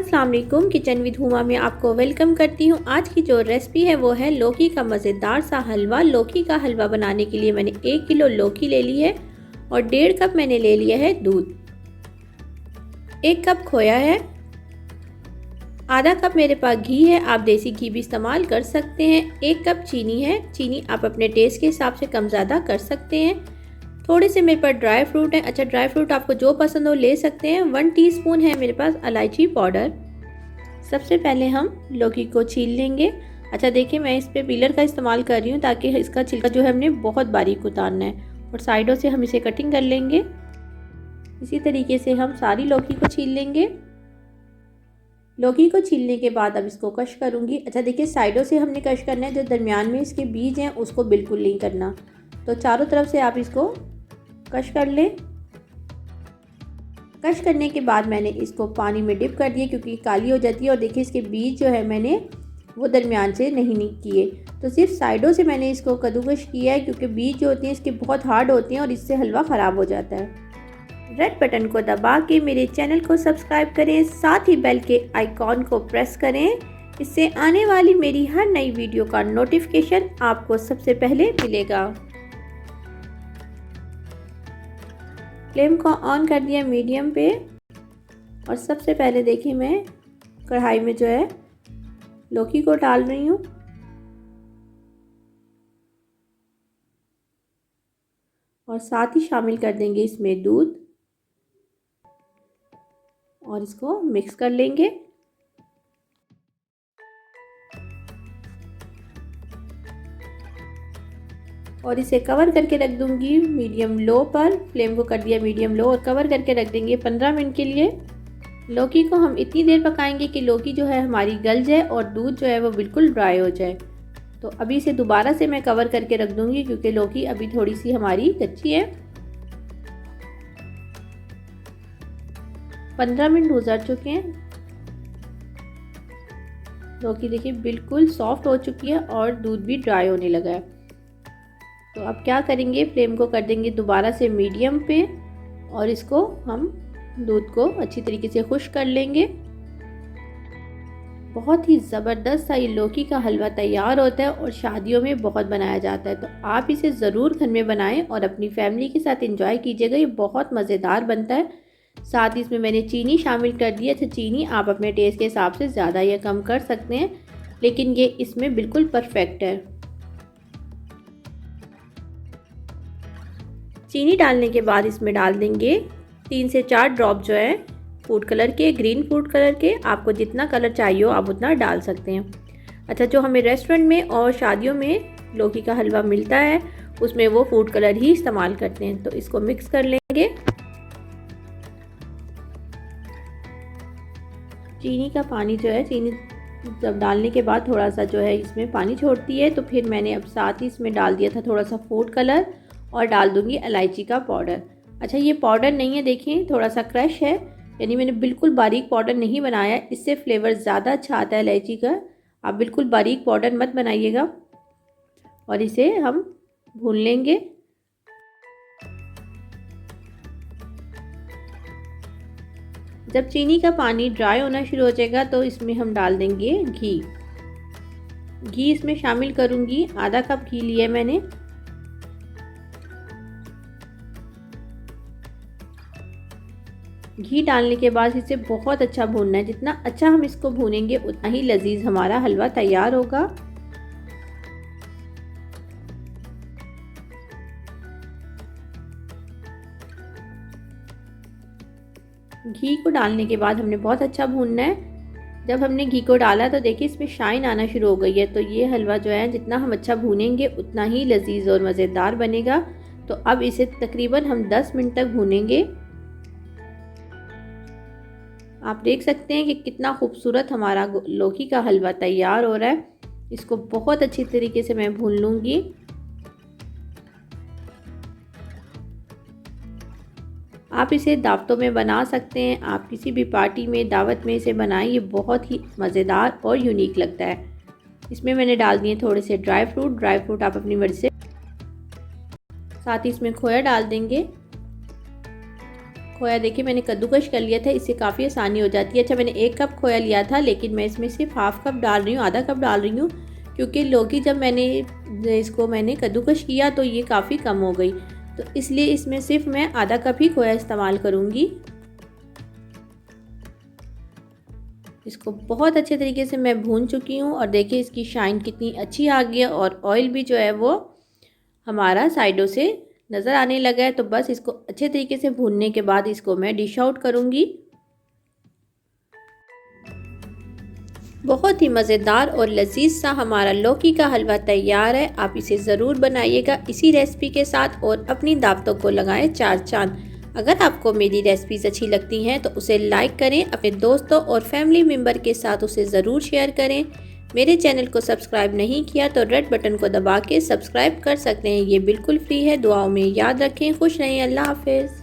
अस्सलाम वालेकुम, kitchen with Huma में आपको वेलकम करती हूँ। आज की जो रेसिपी है वो है लौकी का मज़ेदार सा हलवा। लौकी का हलवा बनाने के लिए मैंने 1 किलो लौकी ले ली है और 1.5 कप मैंने ले लिया है दूध। 1 कप खोया है, आधा कप मेरे पास घी है, आप देसी घी भी इस्तेमाल कर सकते हैं। 1 कप चीनी है, चीनी आप अपने टेस्ट के हिसाब से कम ज़्यादा कर सकते हैं। थोड़े से मेरे पास ड्राई फ्रूट है, अच्छा ड्राई फ्रूट आपको जो पसंद हो ले सकते हैं। 1 टीस्पून है मेरे पास इलायची पाउडर। सबसे पहले हम लौकी को छील लेंगे। अच्छा देखिए, मैं इस पे पीलर का इस्तेमाल कर रही हूँ ताकि इसका छिलका जो है हमने बहुत बारीक उतारना है और साइडों से हम इसे कटिंग कर लेंगे। इसी तरीके से हम सारी लौकी को छील लेंगे। लौकी को छीलने के बाद अब इसको कश करूँगी। अच्छा देखिए, साइडों से हमने कश करना है, जो दरमियान में इसके बीज हैं उसको बिल्कुल नहीं करना। तो चारों तरफ से आप इसको कश कर लें। कश करने के बाद मैंने इसको पानी में डिप कर दिया क्योंकि काली हो जाती है। और देखिए इसके बीज जो है मैंने वो दरमियान से नहीं किए, तो सिर्फ साइडों से मैंने इसको कद्दूकश किया है क्योंकि बीज जो होते हैं इसके बहुत हार्ड होते हैं और इससे हलवा ख़राब हो जाता है। रेड बटन को दबा के मेरे चैनल को सब्सक्राइब करें, साथ ही बेल के आइकॉन को प्रेस करें। इससे आने वाली मेरी हर नई वीडियो का नोटिफिकेशन आपको सबसे पहले मिलेगा। फ्लेम को ऑन कर दिया मीडियम पे और सबसे पहले देखिए मैं कढ़ाई में जो है लौकी को डाल रही हूँ और साथ ही शामिल कर देंगे इसमें दूध और इसको मिक्स कर लेंगे। और इसे कवर करके रख दूंगी मीडियम लो पर। फ्लेम को कर दिया मीडियम लो और कवर करके रख देंगे 15 मिनट के लिए। लौकी को हम इतनी देर पकाएंगे कि लौकी जो है हमारी गल जाए और दूध जो है वो बिल्कुल ड्राई हो जाए। तो अभी इसे दोबारा से मैं कवर करके रख दूंगी क्योंकि लौकी अभी थोड़ी सी हमारी कच्ची है। 15 मिनट गुजर चुके हैं। लौकी देखिए बिल्कुल सॉफ्ट हो चुकी है और दूध भी ड्राई होने लगा है। तो अब क्या करेंगे, फ्लेम को कर देंगे दोबारा से मीडियम पे और इसको हम दूध को अच्छी तरीके से खुश्क कर लेंगे। बहुत ही ज़बरदस्त सा ये लौकी का हलवा तैयार होता है और शादियों में बहुत बनाया जाता है। तो आप इसे ज़रूर घर में बनाएं और अपनी फैमिली के साथ एंजॉय कीजिएगा। ये बहुत मज़ेदार बनता है। साथ ही इसमें मैंने चीनी शामिल कर दी है। अच्छा चीनी आप अपने टेस्ट के हिसाब से ज़्यादा या कम कर सकते हैं, लेकिन ये इसमें बिल्कुल परफेक्ट है। चीनी डालने के बाद इसमें डाल देंगे 3 से 4 ड्रॉप जो है फूड कलर के, ग्रीन फूड कलर के। आपको जितना कलर चाहिए हो आप उतना डाल सकते हैं। अच्छा, जो हमें रेस्टोरेंट में और शादियों में लौकी का हलवा मिलता है उसमें वो फूड कलर ही इस्तेमाल करते हैं। तो इसको मिक्स कर लेंगे। चीनी का पानी जो है, चीनी जब डालने के बाद थोड़ा सा जो है इसमें पानी छोड़ती है, तो फिर मैंने अब साथ ही इसमें डाल दिया था थोड़ा सा फूड कलर और डाल दूंगी इलायची का पाउडर। अच्छा ये पाउडर नहीं है, देखिए थोड़ा सा क्रश है, यानी मैंने बिल्कुल बारीक पाउडर नहीं बनाया। इससे फ्लेवर ज़्यादा अच्छा आता है इलायची का। आप बिल्कुल बारीक पाउडर मत बनाइएगा। और इसे हम भून लेंगे। जब चीनी का पानी ड्राई होना शुरू हो जाएगा तो इसमें हम डाल देंगे घी। घी इसमें शामिल करूँगी, आधा कप घी लिया मैंने। घी डालने के बाद इसे बहुत अच्छा भूनना है। जितना अच्छा हम इसको भूनेंगे उतना ही लजीज हमारा हलवा तैयार होगा। घी को डालने के बाद हमने बहुत अच्छा भूनना है। जब हमने घी को डाला तो देखिए इसमें शाइन आना शुरू हो गई है। तो ये हलवा जो है जितना हम अच्छा भूनेंगे उतना ही लजीज और मज़ेदार बनेगा। तो अब इसे तकरीबन हम 10 मिनट तक भूनेंगे। आप देख सकते हैं कि कितना खूबसूरत हमारा लौकी का हलवा तैयार हो रहा है। इसको बहुत अच्छी तरीके से मैं भून लूँगी। आप इसे दावतों में बना सकते हैं, आप किसी भी पार्टी में दावत में इसे बनाएं। ये बहुत ही मज़ेदार और यूनिक लगता है। इसमें मैंने डाल दिए थोड़े से ड्राई फ्रूट आप अपनी मर्ज़ी से। साथ ही इसमें खोया डाल देंगे। खोया देखिए मैंने कद्दूकश कर लिया था, इससे काफ़ी आसानी हो जाती है। अच्छा मैंने 1 कप खोया लिया था, लेकिन मैं इसमें सिर्फ हाफ़ कप डाल रही हूँ, आधा कप डाल रही हूँ, क्योंकि लौकी जब मैंने कद्दूकश किया तो ये काफ़ी कम हो गई, तो इसलिए इसमें सिर्फ मैं आधा कप ही खोया इस्तेमाल करूँगी। इसको बहुत अच्छे तरीके से मैं भून चुकी हूँ और देखिए इसकी शाइन कितनी अच्छी आ गई है और ऑयल भी जो है वो हमारा साइडों से नज़र आने लगा है। तो बस इसको अच्छे तरीके से भूनने के बाद इसको मैं डिश आउट करूँगी। बहुत ही मज़ेदार और लजीज सा हमारा लौकी का हलवा तैयार है। आप इसे ज़रूर बनाइएगा इसी रेसिपी के साथ और अपनी दावतों को लगाएं 4 चांद। अगर आपको मेरी रेसिपीज़ अच्छी लगती हैं तो उसे लाइक करें, अपने दोस्तों और फैमिली मेम्बर के साथ उसे ज़रूर शेयर करें। मेरे चैनल को सब्सक्राइब नहीं किया तो रेड बटन को दबा के सब्सक्राइब कर सकते हैं, ये बिल्कुल फ्री है। दुआओं में याद रखें। खुश रहें। अल्लाह हाफिज़।